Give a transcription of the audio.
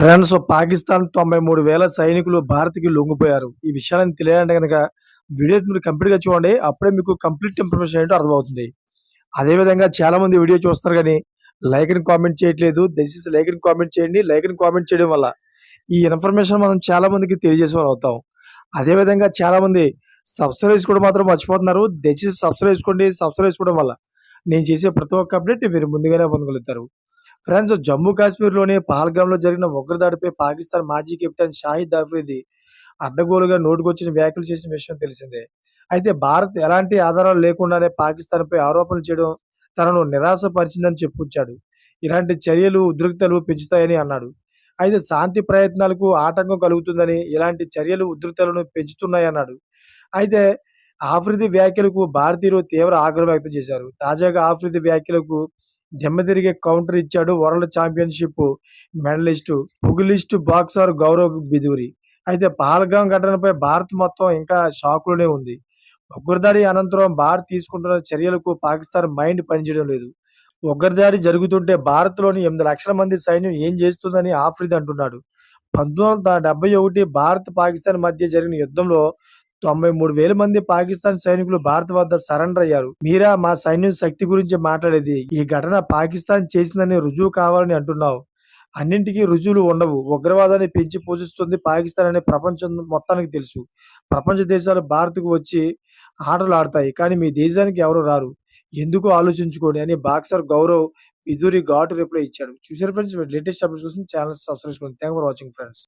France Pakistan 93,000 సైనికులు భారత్‌కి లొంగిపోయారు. ఈ విషయాలను తెలియాలంటే గనక వీడియో మీరు కంప్లీట్‌గా చూడండి. అప్పుడే మీకు కంప్లీట్ ఇన్ఫర్మేషన్ ఏంటో అర్థమవుతుంది. అదే విధంగా చాలామంది వీడియో చూస్తున్నారు గానీ, లైక్ అండ్ కామెంట్ చేయట్లేదు. దయచేసి లైక్ అండ్ కామెంట్ చేయండి. లైక్ అండ్ కామెంట్ చేయడం వల్ల ఈ ఇన్ఫర్మేషన్ మనం చాలా మందికి తెలియజేసేవాళ్ళం అవుతాం. అదే విధంగా చాలామంది సబ్స్క్రైబ్ చేసుకోవడం మాత్రం మర్చిపోతున్నారు. దయచేసి సబ్స్క్రైబ్ చేసుకోండి. సబ్స్క్రైబ్ చేసుకోవడం వల్ల నేను చేసే ప్రతి ఒక్క అప్డేట్ మీరు ముందుగానే పొందగలుగుతారు. ఫ్రెండ్స్, జమ్మూ కాశ్మీర్‌లోని పహల్గామ్‌లో జరిగిన ఉగ్రదాడిపై పాకిస్తాన్ మాజీ కెప్టెన్ షాహిద్ అఫ్రిది అడ్డగోలుగా నోటికొచ్చిన వ్యాఖ్యలు చేసిన విషయం తెలిసిందే. అయితే భారత్ ఎలాంటి ఆధారాలు లేకుండానే పాకిస్తాన్‌పై ఆరోపణలు చేయడం తనను నిరాశపరిచిందని చెప్పుకొచ్చాడు. ఇలాంటి చర్యలు ఉద్రిక్తతలు పెంచుతాయని అన్నాడు. అయితే శాంతి ప్రయత్నాలకు ఆటంకం కలుగుతుందని, ఇలాంటి చర్యలు ఉద్రిక్తతలను పెంచుతున్నాయన్నాడు. అయితే ఆఫ్రిది వ్యాఖ్యలకు భారతీయులు తీవ్ర ఆగ్రహం వ్యక్తం చేశారు. తాజాగా ఆఫ్రిది వ్యాఖ్యలకు దిమ్మతిరిగే కౌంటర్ ఇచ్చాడు world championship medallist, pugilist boxer Gaurav Bidhuri. అయితే పహల్గాం ఘటనపై భారత్ మొత్తం ఇంకా షాక్‌లోనే ఉంది. ఉగ్రదాడి అనంతరం భారత్ తీసుకుంటున్న చర్యలకు పాకిస్తాన్ మైండ్ పనిచేయడం లేదు. ఉగ్రదాడి జరుగుతుంటే భారత్‌లోని 8 లక్షల మంది సైన్యం ఏం చేస్తుందని ఆఫ్రిది అంటున్నాడు. 1971 భారత్, పాకిస్తాన్ మధ్య జరిగిన యుద్ధంలో 93,000 మంది పాకిస్తాన్ సైనికులు భారత్ వద్ద సరెండర్ అయ్యారు. మీరా మా సైన్యం శక్తి గురించి మాట్లాడేది? ఈ ఘటన పాకిస్తాన్ చేసిందని రుజువు కావాలని అంటున్నావు. అన్నింటికీ రుజువులు ఉండవు. ఉగ్రవాదాన్ని పెంచి పోషిస్తుంది పాకిస్తాన్ అని ప్రపంచం మొత్తానికి తెలుసు. ప్రపంచ దేశాలు భారత్‌కు వచ్చి ఆటలు ఆడతాయి. కానీ మీ దేశానికి ఎవరు రారు. ఎందుకో ఆలోచించుకోండి అని బాక్సర్ గౌరవ్ బిధూరి ఘాటు రిప్లై ఇచ్చాడు. చూసారు ఫ్రెండ్స్, లేటెస్ట్ అప్డేట్స్ కోసం ఛానెల్ సబ్స్క్రైబ్ చేసుకోండి. Thanks for watching friends.